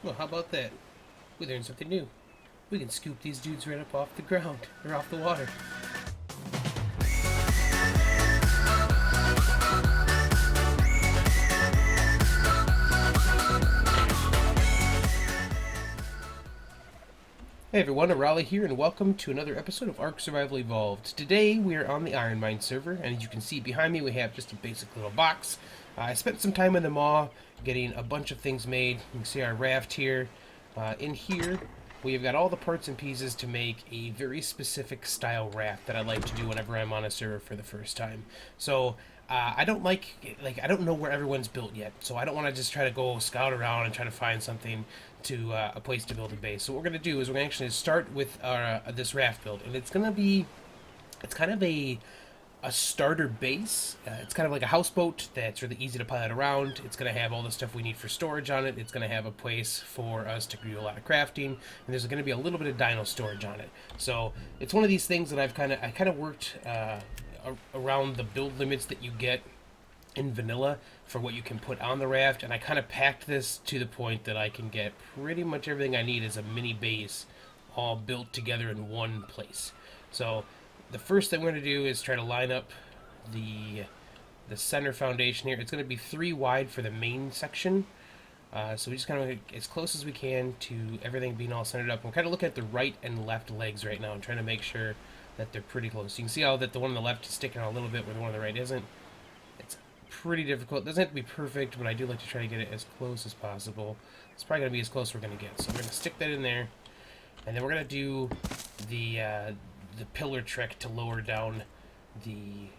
Well, how about that? We learned something new. We can scoop these dudes right up off the ground, or off the water. Hey everyone, Arahli here, and welcome to another episode of ARK Survival Evolved. Today we are on the IronMine server, and as you can see behind me we have just a basic little box. I spent some time in the maw getting a bunch of things made. You can see our raft here. In here we've got all the parts and pieces to make a very specific style raft that I like to do whenever I'm on a server for the first time. So I don't I don't know where everyone's built yet, so I don't want to just try to go scout around and try to find something to a place to build a base. So what we're going to do is we're going to actually start with our, this raft build, and it's kind of a starter base. It's kind of like a houseboat that's really easy to pilot around. It's going to have all the stuff we need for storage on it. It's going to have a place for us to do a lot of crafting, and there's going to be a little bit of dino storage on it. So it's one of these things that I kind of worked around the build limits that you get in vanilla for what you can put on the raft, and I kind of packed this to the point that I can get pretty much everything I need as a mini base all built together in one place. So the first thing we're going to do is try to line up the center foundation here. It's going to be 3 wide for the main section. So we just kind of as close as we can to everything being all centered up. We're kind of looking at the right and left legs right now and trying to make sure that they're pretty close. You can see how that the one on the left is sticking out a little bit where the one on the right isn't. It's pretty difficult. It doesn't have to be perfect, but I do like to try to get it as close as possible. It's probably going to be as close as we're going to get. So we're going to stick that in there, and then we're going to do the pillar trick to lower down the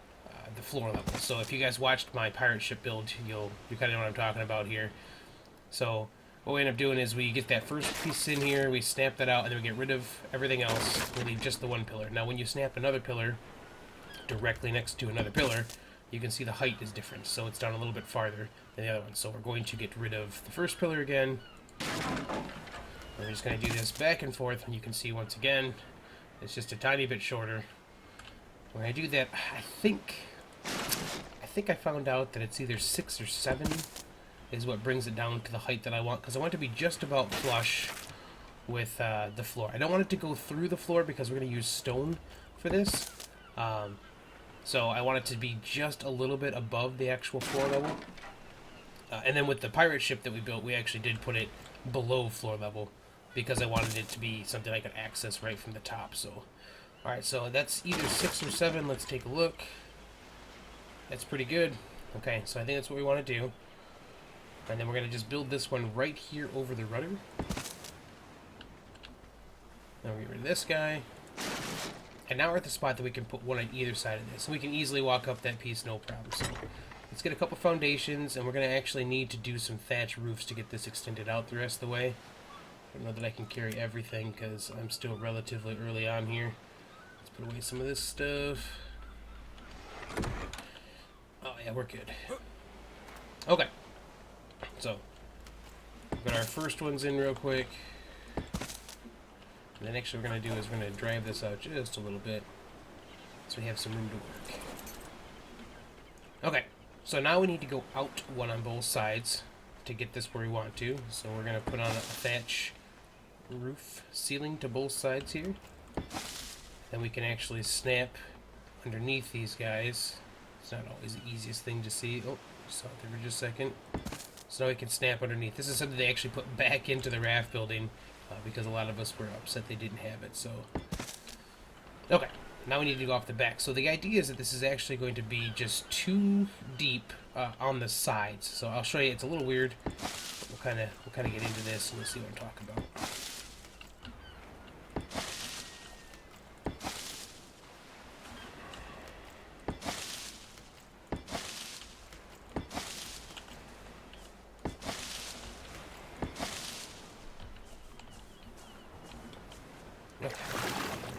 floor level. So if you guys watched my pirate ship build, you kind of know what I'm talking about here. So what we end up doing is we get that first piece in here, we snap that out, and then we get rid of everything else. We leave just the one pillar. Now when you snap another pillar directly next to another pillar, you can see the height is different, so it's down a little bit farther than the other one. So we're going to get rid of the first pillar again. We're just going to do this back and forth, and you can see once again, it's just a tiny bit shorter. When I do that, I think I found out that it's either 6 or 7 is what brings it down to the height that I want, because I want it to be just about flush with the floor. I don't want it to go through the floor because we're going to use stone for this. So I want it to be just a little bit above the actual floor level. And then with the pirate ship that we built, we actually did put it below floor level because I wanted it to be something I could access right from the top. So, alright, so that's either 6 or 7. Let's take a look. That's pretty good. Okay, so I think that's what we want to do. And then we're going to just build this one right here over the rudder. Then we'll get rid of this guy. And now we're at the spot that we can put one on either side of this. And we can easily walk up that piece, no problem. So let's get a couple foundations, and we're going to actually need to do some thatch roofs to get this extended out the rest of the way. I don't know that I can carry everything because I'm still relatively early on here. Let's put away some of this stuff. Oh yeah, we're good. Okay. So, we've got our first ones in real quick. And then next what we're going to do is we're going to drive this out just a little bit so we have some room to work. Okay, so now we need to go out one on both sides to get this where we want to. So we're going to put on a thatch roof ceiling to both sides here. Then we can actually snap underneath these guys. It's not always the easiest thing to see. Oh, saw it there for just a second. So now we can snap underneath. This is something they actually put back into the raft building because a lot of us were upset they didn't have it. So, okay, now we need to go off the back. So the idea is that this is actually going to be just 2 deep on the sides. So I'll show you. It's a little weird. We'll kind of get into this and we'll see what I'm talking about.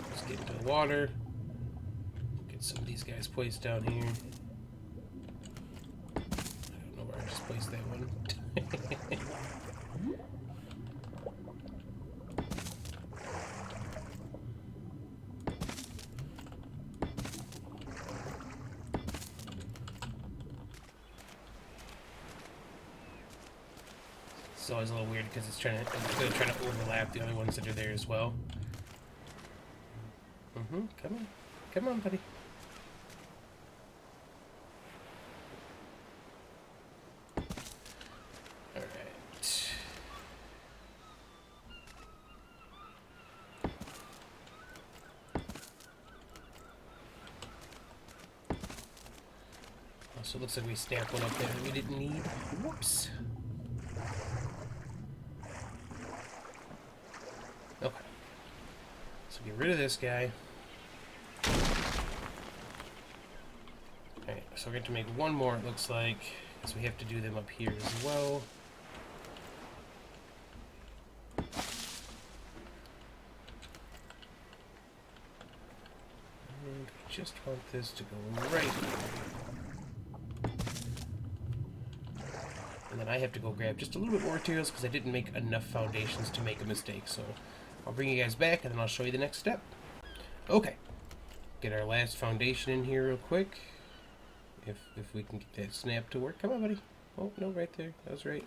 Let's get into the water. Get some of these guys placed down here. I don't know where I just placed that one. It's always a little weird because it's trying to overlap the other ones that are there as well. Come on, buddy. All right. So it looks like we stamped one up there that we didn't need. Whoops. Okay. So get rid of this guy. Alright, so we're going to make one more, it looks like, because we have to do them up here as well. And we just want this to go right here. And then I have to go grab just a little bit more materials because I didn't make enough foundations to make a mistake. So I'll bring you guys back and then I'll show you the next step. Okay. Get our last foundation in here real quick. If we can get that snap to work. Come on, buddy. Oh, no, right there. That was right.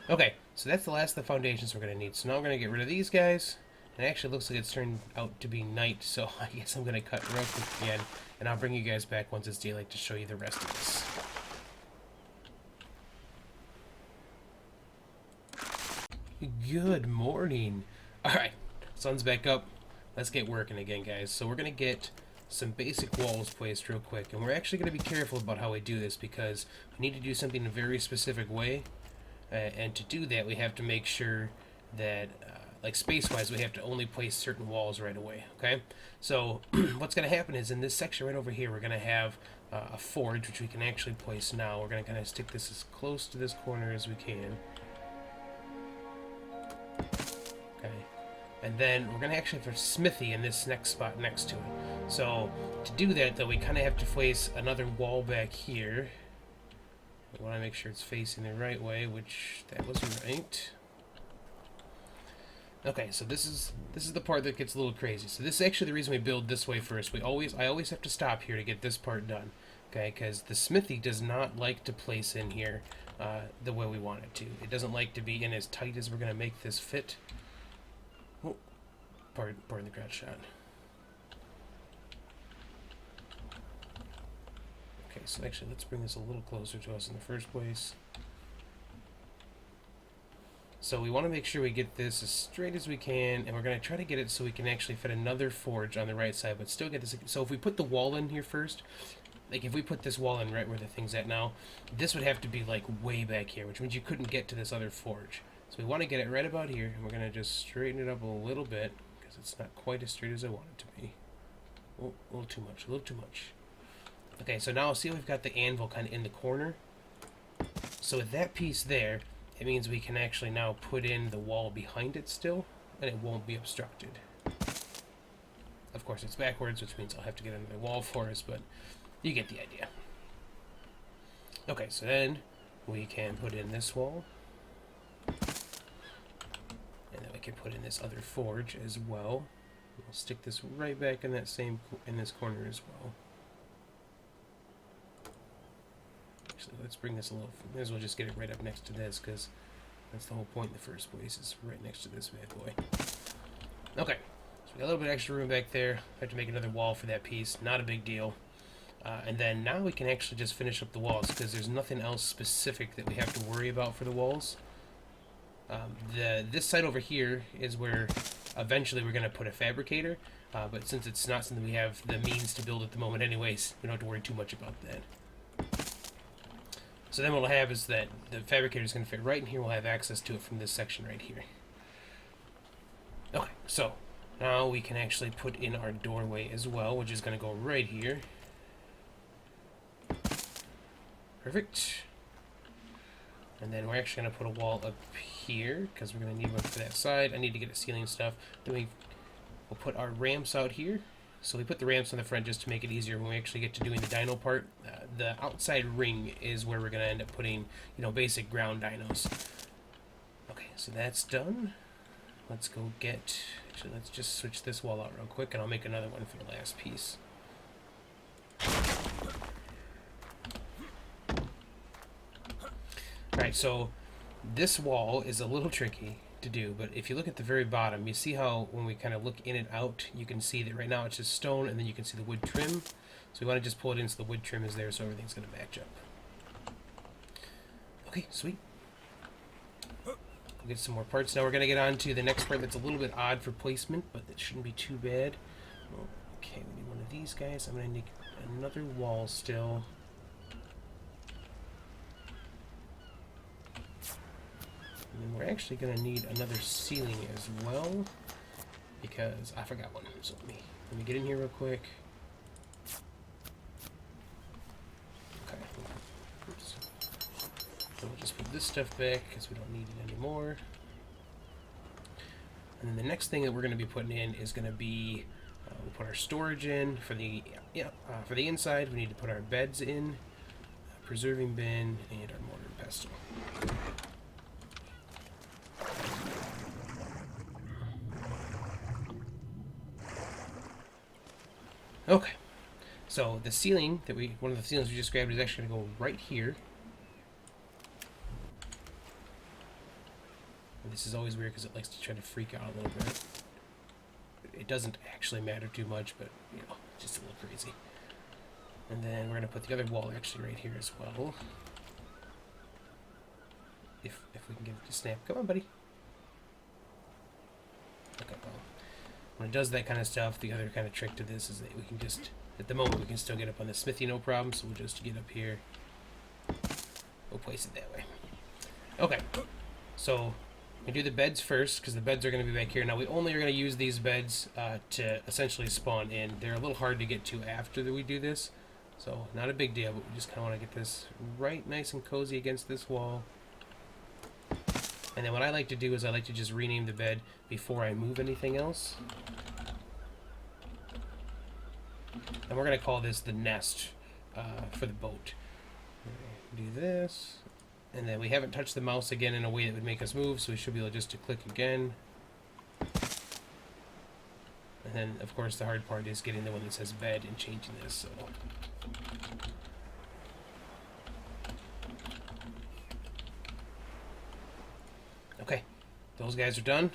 Okay, so that's the last of the foundations we're going to need. So now we're going to get rid of these guys. And it actually looks like it's turned out to be night, so I guess I'm going to cut real quick again. And I'll bring you guys back once it's daylight to show you the rest of this. Good morning. Alright, sun's back up. Let's get working again, guys. So we're going to get some basic walls placed real quick, and we're actually going to be careful about how we do this because we need to do something in a very specific way, and to do that we have to make sure that like space-wise we have to only place certain walls right away. Okay, so what's going to happen is in this section right over here we're going to have a forge, which we can actually place now. We're going to kind of stick this as close to this corner as we can. Okay. And then we're going to actually have a smithy in this next spot next to it. So to do that, though, we kind of have to place another wall back here. We want to make sure it's facing the right way, which that was right. Okay, so this is the part that gets a little crazy. So this is actually the reason we build this way first. I always have to stop here to get this part done. Okay, because the smithy does not like to place in here the way we want it to. It doesn't like to be in as tight as we're going to make this fit. Oh, pardon the crowd shot. Okay, so actually let's bring this a little closer to us in the first place. So we want to make sure we get this as straight as we can, and we're going to try to get it so we can actually fit another forge on the right side, but still get this. So if we put the wall in here first, like if we put this wall in right where the thing's at now, this would have to be like way back here, which means you couldn't get to this other forge. So we want to get it right about here, and we're going to just straighten it up a little bit, because it's not quite as straight as I want it to be. Oh, a little too much, a little too much. Okay, so now see we've got the anvil kind of in the corner. So with that piece there, it means we can actually now put in the wall behind it still, and it won't be obstructed. Of course, it's backwards, which means I'll have to get another wall for us, but you get the idea. Okay, so then we can put in this wall. And then we can put in this other forge as well. We'll stick this right back in this corner as well. Actually, let's bring this a little. May as well just get it right up next to this, because that's the whole point in the first place. Is right next to this bad boy. Okay, so we got a little bit of extra room back there. I have to make another wall for that piece. Not a big deal. And then now we can actually just finish up the walls, because there's nothing else specific that we have to worry about for the walls. This side over here is where eventually we're going to put a fabricator, but since it's not something we have the means to build at the moment anyways, we don't have to worry too much about that. So then what we'll have is that the fabricator is going to fit right in here. We'll have access to it from this section right here. Okay, so now we can actually put in our doorway as well, which is going to go right here. Perfect. And then we're actually going to put a wall up here, because we're going to need one for that side. I need to get a ceiling stuff. Then we'll put our ramps out here. So we put the ramps on the front just to make it easier when we actually get to doing the dino part. The outside ring is where we're going to end up putting, basic ground dinos. Okay, so that's done. Let's go get... Actually, let's just switch this wall out real quick, and I'll make another one for the last piece. Alright, so This wall is a little tricky to do, but if you look at the very bottom, you see how when we kind of look in and out, you can see that right now it's just stone, and then you can see the wood trim. So we want to just pull it in so the wood trim is there, so everything's going to match up. Okay, sweet. We'll get some more parts. Now we're going to get on to the next part that's a little bit odd for placement, but that shouldn't be too bad. Okay, we need one of these guys. I'm going to need another wall still. And then we're actually going to need another ceiling as well, because I forgot one. So let me get in here real quick. Okay. Oops. So we'll just put this stuff back because we don't need it anymore. And then the next thing that we're going to be putting in is going to be we'll put our storage in for the inside. We need to put our beds in, preserving bin, and our mortar and pestle. Okay, so the ceiling that one of the ceilings we just grabbed is actually going to go right here. And this is always weird because it likes to try to freak out a little bit. It doesn't actually matter too much, but you know, just a little crazy. And then we're going to put the other wall actually right here as well. If we can get it to snap. Come on, buddy. Okay, well, when it does that kind of stuff, the other kind of trick to this is that we can just, at the moment, we can still get up on the smithy, no problem. So we'll just get up here. We'll place it that way. Okay, so we do the beds first because the beds are going to be back here. Now we only are going to use these beds to essentially spawn in. They're a little hard to get to after we do this, so not a big deal. But we just kind of want to get this right nice and cozy against this wall. And then what I like to do is I like to just rename the bed before I move anything else. And we're going to call this the nest for the boat. Do this. And then we haven't touched the mouse again in a way that would make us move, so we should be able just to click again. And then, of course, the hard part is getting the one that says bed and changing this. So. Okay, those guys are done.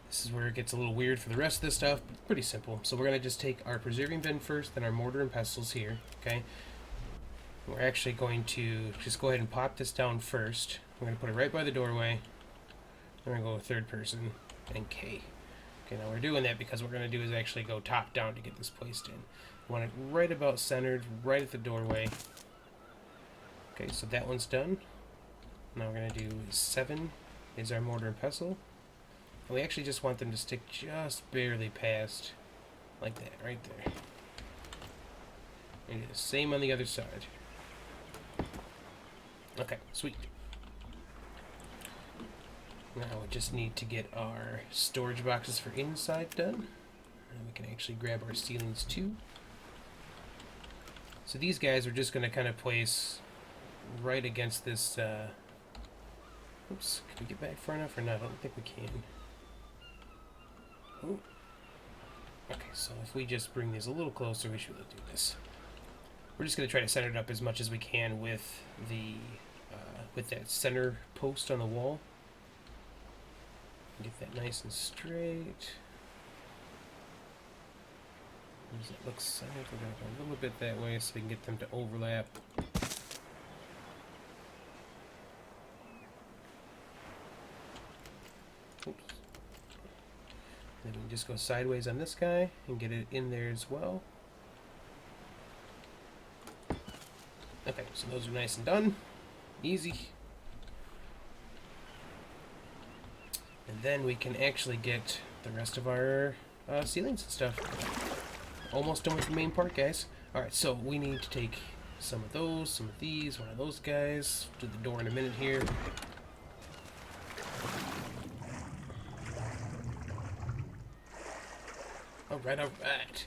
This is where it gets a little weird for the rest of this stuff, but pretty simple. So we're going to just take our preserving bin first, then our mortar and pestles here, okay? We're actually going to just go ahead and pop this down first. We're going to put it right by the doorway. We're going to go with third person and K. Okay, now we're doing that because what we're going to do is actually go top down to get this placed in. We want it right about centered, right at the doorway. Okay, so that one's done. Now we're going to do 7 is our mortar and pestle. And we actually just want them to stick just barely past, like that, right there. And do the same on the other side. Okay, sweet. Now we just need to get our storage boxes for inside done. And we can actually grab our ceilings too. So these guys are just going to kind of place right against this... oops, can we get back far enough or not? I don't think we can. Ooh. Okay, so if we just bring these a little closer, we should be able to do this. We're just going to try to center it up as much as we can with the with that center post on the wall. Get that nice and straight. Does it look centered? We're going to go a little bit that way so we can get them to overlap. Oops. Then we can just go sideways on this guy and get it in there as well. Okay, so those are nice and done. Easy. And then we can actually get the rest of our ceilings and stuff. Almost done with the main part, guys. Alright, so we need to take some of those, some of these, one of those guys. Do the door in a minute here. Alright, alright.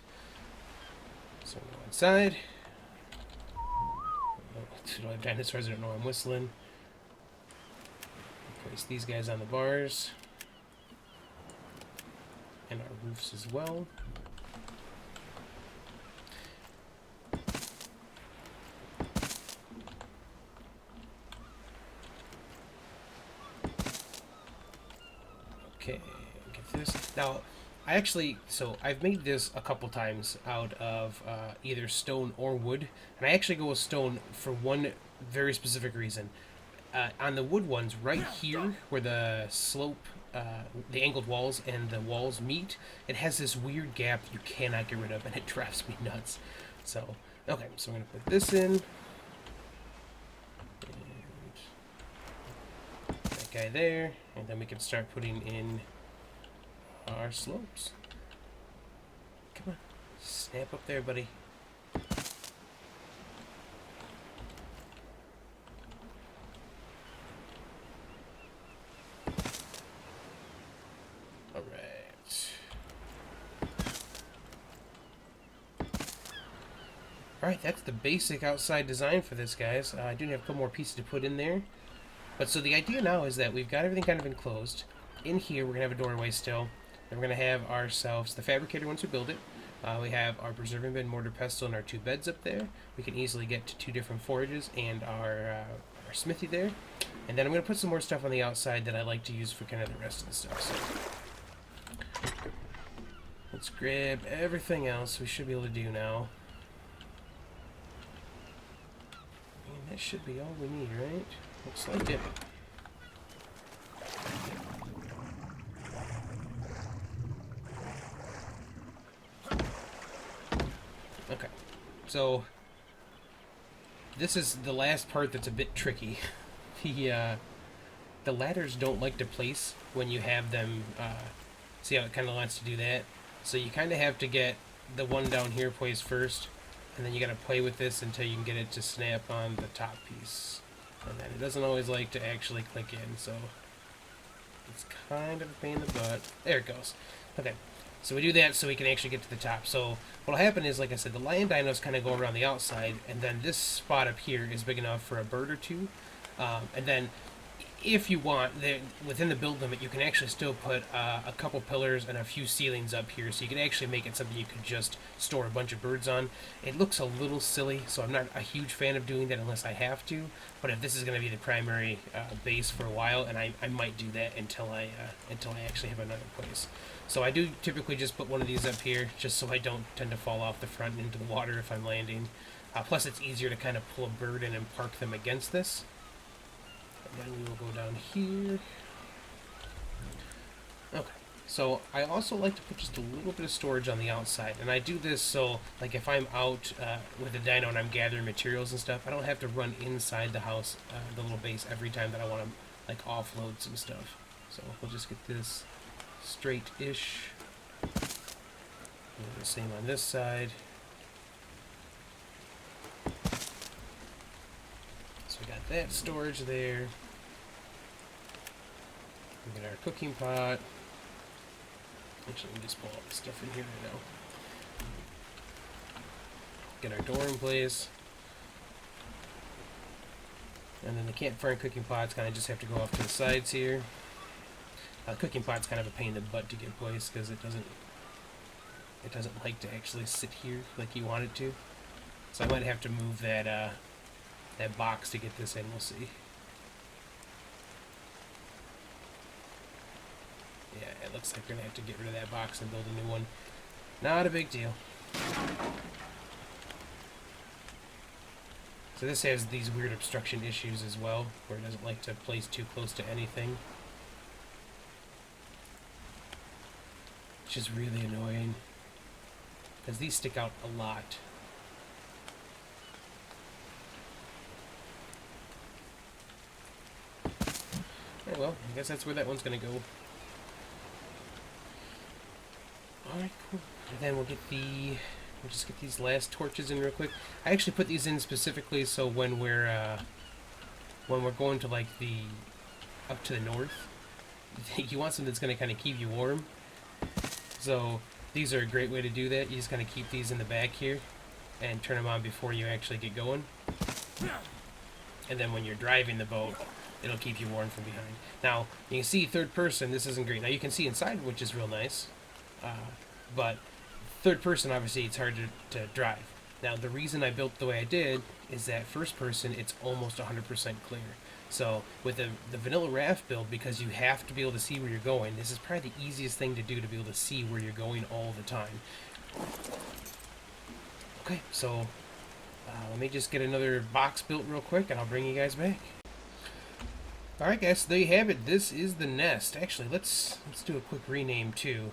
So we go inside. Do I have dinosaurs? I don't know. I'm whistling. Place these guys on the bars. And our roofs as well. Okay, get this. Now, I've made this a couple times out of either stone or wood, and I actually go with stone for one very specific reason. On the wood ones, right here where the slope, the angled walls and the walls meet, it has this weird gap you cannot get rid of, and it drives me nuts. So, okay, so I'm going to put this in. And that guy there, and then we can start putting in our slopes. Come on, snap up there, buddy. Alright, that's the basic outside design for this, guys. I do have a couple more pieces to put in there. But so the idea now is that we've got everything kind of enclosed. In here, we're going to have a doorway still. And we're going to have ourselves the fabricator once we build it. We have our preserving bin, mortar, pestle, and our 2 beds up there. We can easily get to 2 different forages and our smithy there. And then I'm going to put some more stuff on the outside that I like to use for kind of the rest of the stuff. So let's grab everything else we should be able to do now. That should be all we need, right? Looks like it. Okay, so this is the last part that's a bit tricky. The ladders don't like to place when you have them. See how it kind of wants to do that? So you kind of have to get the one down here placed first. And then you gotta play with this until you can get it to snap on the top piece. And then it doesn't always like to actually click in, so it's kind of a pain in the butt. There it goes. Okay, so we do that so we can actually get to the top. So what'll happen is, like I said, the lion dinos kind of go around the outside, and then this spot up here is big enough for a bird or two. And then if you want, within the build limit, you can actually still put a couple pillars and a few ceilings up here, so you can actually make it something you could just store a bunch of birds on. It looks a little silly, so I'm not a huge fan of doing that unless I have to, but if this is going to be the primary base for a while, and I might do that until I actually have another place. So I do typically just put one of these up here, just so I don't tend to fall off the front into the water if I'm landing. Plus it's easier to kind of pull a bird in and park them against this. And then we will go down here. Okay, so I also like to put just a little bit of storage on the outside, and I do this so, like, if I'm out with a dino and I'm gathering materials and stuff, I don't have to run inside the house, the little base, every time that I want to, like, offload some stuff. So we'll just get this straight-ish. The same on this side. So we got that storage there. We got our cooking pot. Actually, let me just pull all this stuff in here right now. Get our door in place. And then the campfire and cooking pots kind of just have to go off to the sides here. Cooking pot's kind of a pain in the butt to get placed because it doesn't like to actually sit here like you want it to. So I might have to move that that box to get this in. We'll see. Yeah, it looks like we're gonna have to get rid of that box and build a new one. Not a big deal. So this has these weird obstruction issues as well, where it doesn't like to place too close to anything. Which is really annoying, because these stick out a lot. Alright, well, I guess that's where that one's gonna go. Alright, cool. And then we'll just get these last torches in real quick. I actually put these in specifically so when we're going to, like, up to the north, you want something that's gonna kind of keep you warm. So these are a great way to do that. You just kind of keep these in the back here and turn them on before you actually get going. And then when you're driving the boat, it'll keep you warm from behind. Now, you can see third person, this isn't great. Now you can see inside, which is real nice. But third person, obviously, it's hard to drive. Now, the reason I built the way I did is that first person, it's almost 100% clear. So with the vanilla raft build, because you have to be able to see where you're going, this is probably the easiest thing to do to be able to see where you're going all the time. Okay, so let me just get another box built real quick and I'll bring you guys back. Alright guys, so there you have it. This is the nest. Actually, let's do a quick rename too.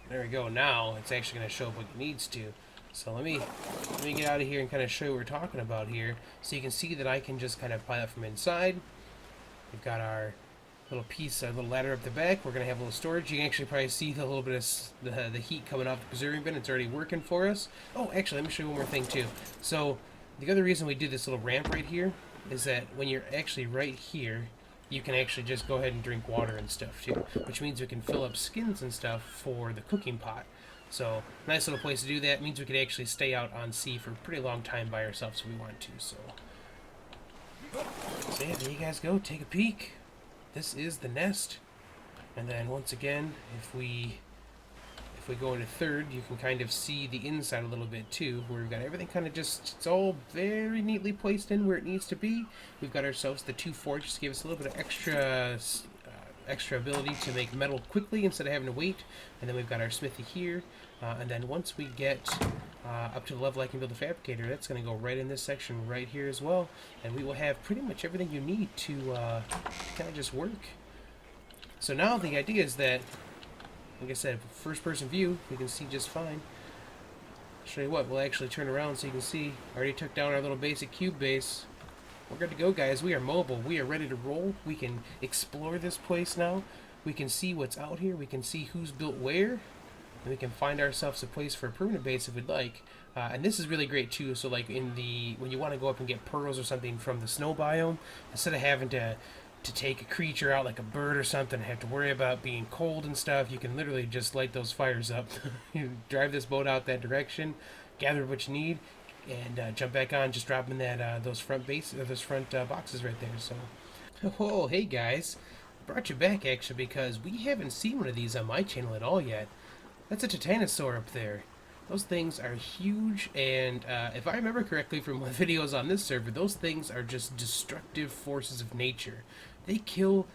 There we go. Now it's actually going to show up what it needs to. So let me get out of here and kind of show you what we're talking about here. So you can see that I can just kind of apply that from inside. We've got our little piece, our little ladder up the back. We're going to have a little storage. You can actually probably see the little bit of the heat coming off the preserving bin. It's already working for us. Oh, actually, let me show you one more thing too. So the other reason we do this little ramp right here is that when you're actually right here, you can actually just go ahead and drink water and stuff too, which means we can fill up skins and stuff for the cooking pot. So nice little place to do that. It means we could actually stay out on sea for a pretty long time by ourselves if we want to. So yeah, there you guys go. Take a peek. This is the nest. And then once again, if we go into third, you can kind of see the inside a little bit too, where we've got everything kind of just, it's all very neatly placed in where it needs to be. We've got ourselves the 2 forges to give us a little bit of extra ability to make metal quickly instead of having to wait. And then we've got our smithy here. And then once we get up to the level I can build a fabricator, that's going to go right in this section right here as well. And we will have pretty much everything you need to kind of just work. So now the idea is that, like I said, first person view, we can see just fine. I'll show you what, we'll actually turn around so you can see. I already took down our little basic cube base. We're good to go, guys. We are mobile. We are ready to roll. We can explore this place now. We can see what's out here. We can see who's built where. And we can find ourselves a place for a permanent base if we'd like. And this is really great too. So like when you want to go up and get pearls or something from the snow biome, instead of having to take a creature out like a bird or something, have to worry about being cold and stuff, you can literally just light those fires up. You drive this boat out that direction, gather what you need, and jump back on. Just drop in that those front boxes right there. So, oh hey guys, brought you back actually because we haven't seen one of these on my channel at all yet. That's a titanosaur up there. Those things are huge, and if I remember correctly from my videos on this server, those things are just destructive forces of nature. They kill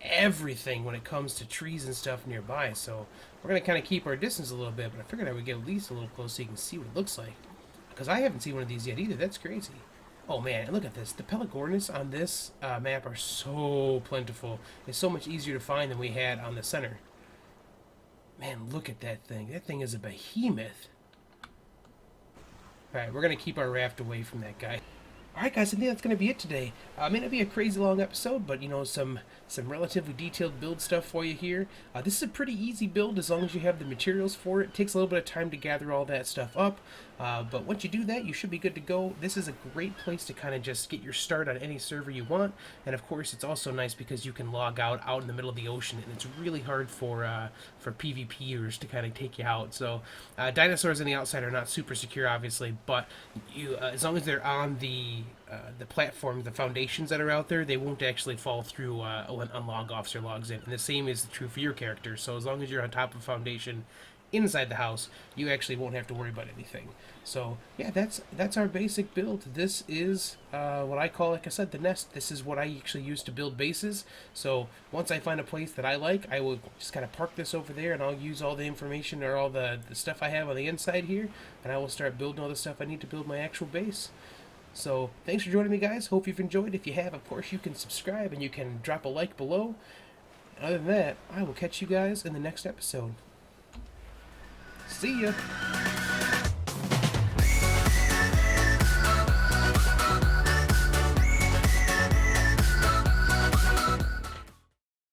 everything when it comes to trees and stuff nearby, so we're going to kind of keep our distance a little bit, but I figured I would get at least a little close so you can see what it looks like. Because I haven't seen one of these yet either. That's crazy. Oh man, and look at this. The Pelagornis on this map are so plentiful. It's so much easier to find than we had on the center. Man, look at that thing. That thing is a behemoth. Alright, we're going to keep our raft away from that guy. Alright guys, I think that's going to be it today. May not be a crazy long episode, but you know, some relatively detailed build stuff for you here. This is a pretty easy build as long as you have the materials for it. It takes a little bit of time to gather all that stuff up, but once you do that, you should be good to go. This is a great place to kind of just get your start on any server you want, and of course it's also nice because you can log out in the middle of the ocean, and it's really hard for PvPers to kind of take you out. So dinosaurs on the outside are not super secure, obviously, but you as long as they're on the platform, the foundations that are out there, they won't actually fall through when unlog officer logs in. And the same is true for your character. So as long as you're on top of a foundation inside the house, you actually won't have to worry about anything. So yeah, that's our basic build. This is what I call, like I said, the nest. This is what I actually use to build bases. So once I find a place that I like, I will just kind of park this over there, and I'll use all the information or all the stuff I have on the inside here, and I will start building all the stuff I need to build my actual base. So thanks for joining me, guys. Hope you've enjoyed. If you have, of course, you can subscribe and you can drop a like below. Other than that, I will catch you guys in the next episode. See ya!